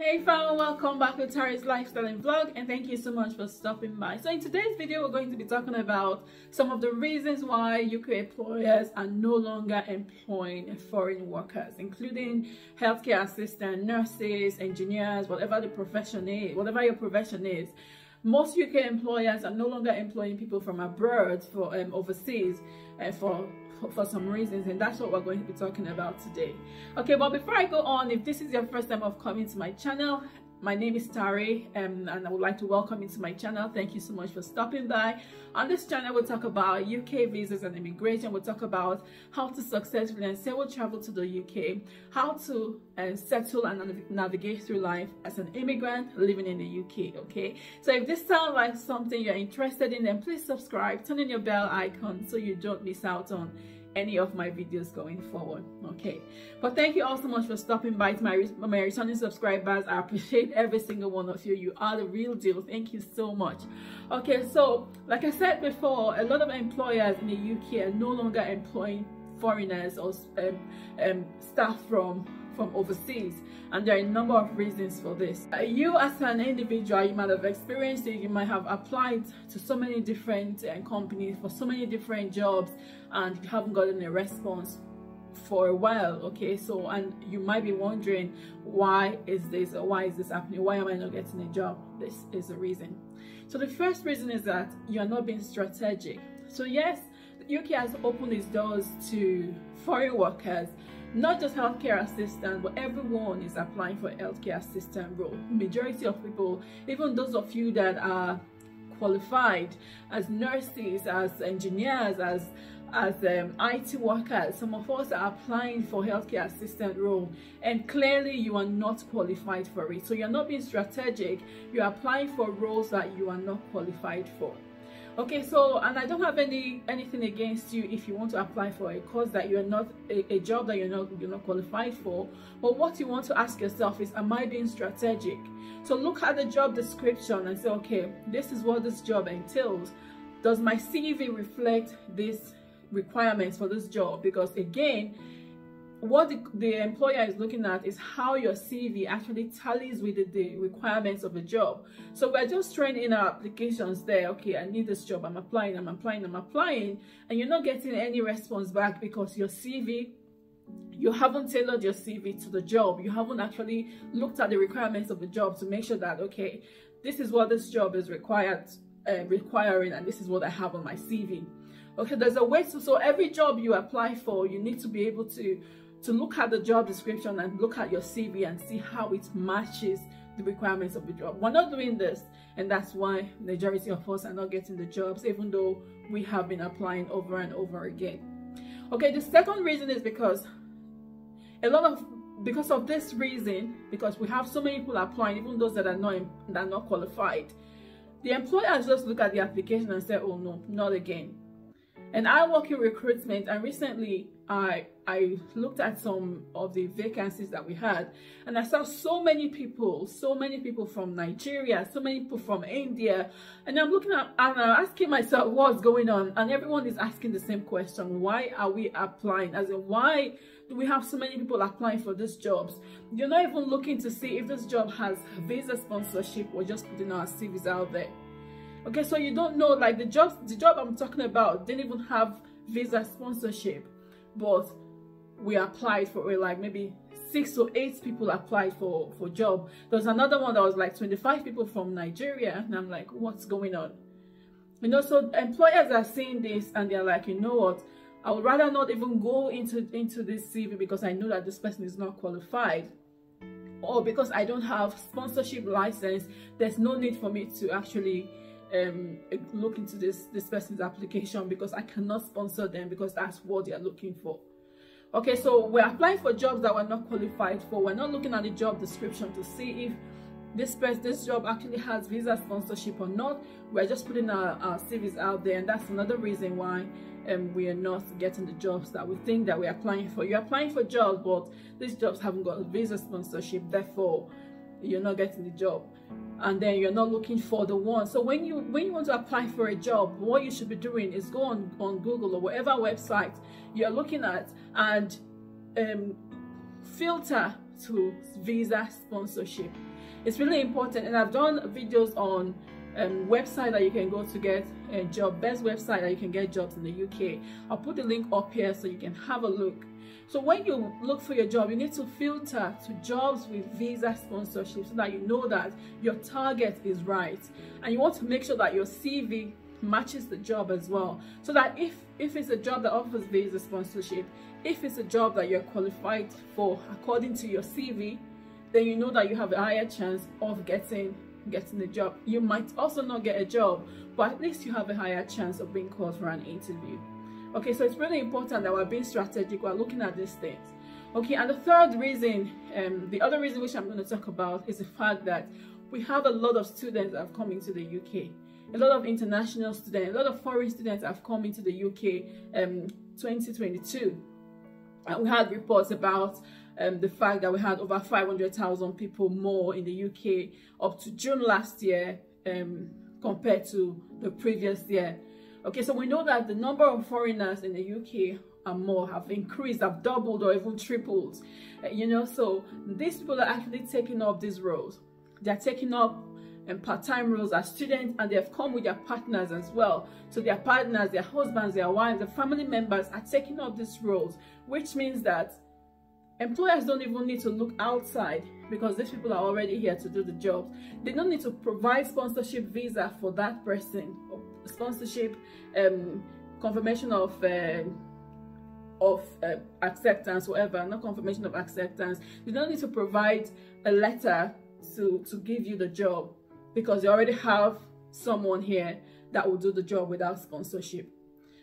Hey fam, welcome back to Tari's Lifestyle and Vlog, and thank you so much for stopping by. So in today's video, we're going to be talking about some of the reasons why UK employers are no longer employing foreign workers, including healthcare assistants, nurses, engineers, whatever the profession is, whatever your profession is. Most UK employers are no longer employing people from abroad for overseas for some reasons, and that's what we're going to be talking about today. Okay, but before I go on, if this is your first time of coming to my channel, my name is Tari, and I would like to welcome you to my channel. Thank you so much for stopping by. On this channel, we'll talk about UK visas and immigration. We'll talk about how to successfully and safely travel to the UK, how to settle and navigate through life as an immigrant living in the UK. Okay, so if this sounds like something you're interested in, then please subscribe, turn on your bell icon so you don't miss out on any of my videos going forward. Okay, but thank you all so much for stopping by. To my returning subscribers, I appreciate every single one of you. You are the real deal. Thank you so much. Okay, so like I said before, a lot of employers in the UK are no longer employing foreigners or staff from overseas, and there are a number of reasons for this. You as an individual, you might have experienced it. You might have applied to so many different companies for so many different jobs, and you haven't gotten a response for a while. Okay, so and you might be wondering, why is this, or why is this happening? Why am I not getting a job? This is the reason. So the first reason is that you are not being strategic. So yes, the UK has opened its doors to foreign workers, not just healthcare assistant, but everyone is applying for a healthcare assistant role. Majority of people, even those of you that are qualified as nurses, as engineers, as IT workers, some of us are applying for healthcare assistant role, and clearly you are not qualified for it. So you're not being strategic, you're applying for roles that you are not qualified for. Okay, so, and I don't have anything against you if you want to apply for a course that you're not, a job that you're not qualified for. But what you want to ask yourself is, am I being strategic? So look at the job description and say, okay, this is what this job entails. Does my CV reflect these requirements for this job? Because again, what the employer is looking at is how your CV actually tallies with the requirements of the job. So we're just throwing in our applications there. Okay, I need this job, I'm applying, and you're not getting any response back because your CV, you haven't tailored your CV to the job. You haven't actually looked at the requirements of the job to make sure that, okay, this is what this job is requiring, and this is what I have on my CV. Okay, there's a way to, so every job you apply for, you need to be able to look at the job description and look at your CV and see how it matches the requirements of the job. We're not doing this, and that's why majority of us are not getting the jobs, even though we have been applying over and over again. Okay, the second reason is because of this reason, because we have so many people applying, even those that are not qualified, the employers just look at the application and say, oh no, not again. And I work in recruitment, and recently I looked at some of the vacancies that we had, and I saw so many people from Nigeria, so many people from India, and I'm looking at and I'm asking myself what's going on, and everyone is asking the same question: why are we applying? As in, why do we have so many people applying for these jobs? You're not even looking to see if this job has visa sponsorship, or just putting our CVs out there. Okay, so you don't know, like the job I'm talking about didn't even have visa sponsorship, but we applied for it. Like maybe 6 or 8 people applied for job. There was another one that was like 25 people from Nigeria, and I'm like, what's going on? You know, so employers are seeing this and they're like, you know what, I would rather not even go into this CV because I know that this person is not qualified, or because I don't have sponsorship license, there's no need for me to actually look into this person's application, because I cannot sponsor them, because that's what they are looking for. Okay, so we're applying for jobs that we're not qualified for. We're not looking at the job description to see if this job actually has visa sponsorship or not. We're just putting our CVs out there, and that's another reason why we are not getting the jobs that we think that we're applying for. You're applying for jobs, but these jobs haven't got visa sponsorship, therefore you're not getting the job, and then you're not looking for the one. So when you want to apply for a job, what you should be doing is go on Google or whatever website you're looking at, and filter to visa sponsorship. it's really important. And I've done videos on website that you can go to get a job, best website that you can get jobs in the UK. I'll put the link up here so you can have a look. So when you look for your job, you need to filter to jobs with visa sponsorship so that you know that your target is right, and you want to make sure that your CV matches the job as well, so that if it's a job that offers visa sponsorship, if it's a job that you're qualified for according to your CV, then you know that you have a higher chance of getting the job. You might also not get a job, but at least you have a higher chance of being called for an interview. Okay, so it's really important that we're being strategic, we're looking at these things. Okay, and the third reason, the other reason which I'm going to talk about, is the fact that we have a lot of students that have come into the UK. A lot of international students, a lot of foreign students have come into the UK 2022. And we had reports about the fact that we had over 500,000 people more in the UK up to June last year compared to the previous year. Okay, so we know that the number of foreigners in the UK and more have increased, have doubled or even tripled. You know, so these people are actually taking up these roles. They're taking up part-time roles as students, and they have come with their partners as well. So their partners, their husbands, their wives, their family members are taking up these roles, which means that employers don't even need to look outside, because these people are already here to do the job. They don't need to provide sponsorship visa for that person, or sponsorship confirmation of acceptance, whatever, not confirmation of acceptance. They don't need to provide a letter to give you the job, because they already have someone here that will do the job without sponsorship.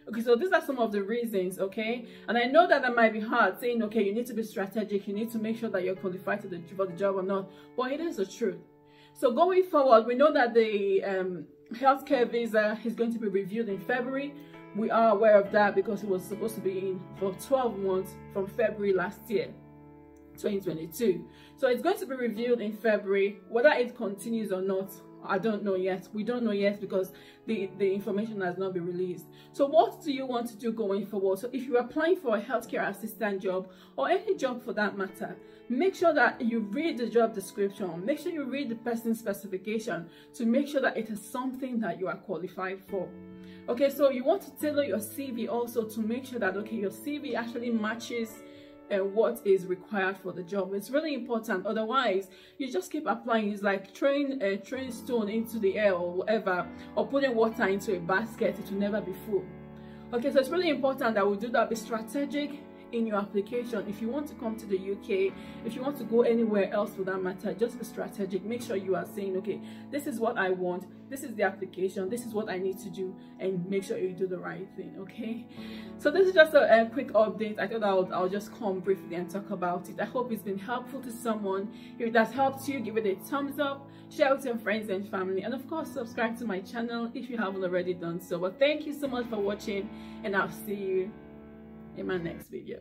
Okay, so these are some of the reasons, okay? And I know that might be hard, saying, okay, you need to be strategic, you need to make sure that you're qualified for the job or not, but it is the truth. So going forward, we know that the healthcare visa is going to be reviewed in February. We are aware of that because it was supposed to be in for 12 months from February last year, 2022. So it's going to be reviewed in February. Whether it continues or not, I don't know yet. We don't know yet because the information has not been released. So what do you want to do going forward? So if you're applying for a healthcare assistant job, or any job for that matter, make sure that you read the job description. Make sure you read the person's specification to make sure that it is something that you are qualified for. Okay, so you want to tailor your CV also to make sure that, okay, your CV actually matches what is required for the job. It's really important. Otherwise, you just keep applying. It's like throwing a stone into the air or whatever, or putting water into a basket. It will never be full. Okay, so it's really important that we do that. Be strategic in your application. If you want to come to the UK, if you want to go anywhere else for that matter, just be strategic. Make sure you are saying, okay, this is what I want, this is the application, this is what I need to do, and make sure you do the right thing. Okay, so this is just a quick update. I thought I'll just come briefly and talk about it. I hope it's been helpful to someone. If it has helped you, give it a thumbs up, share with your friends and family, and of course subscribe to my channel if you haven't already done so. But thank you so much for watching, and I'll see you in my next video.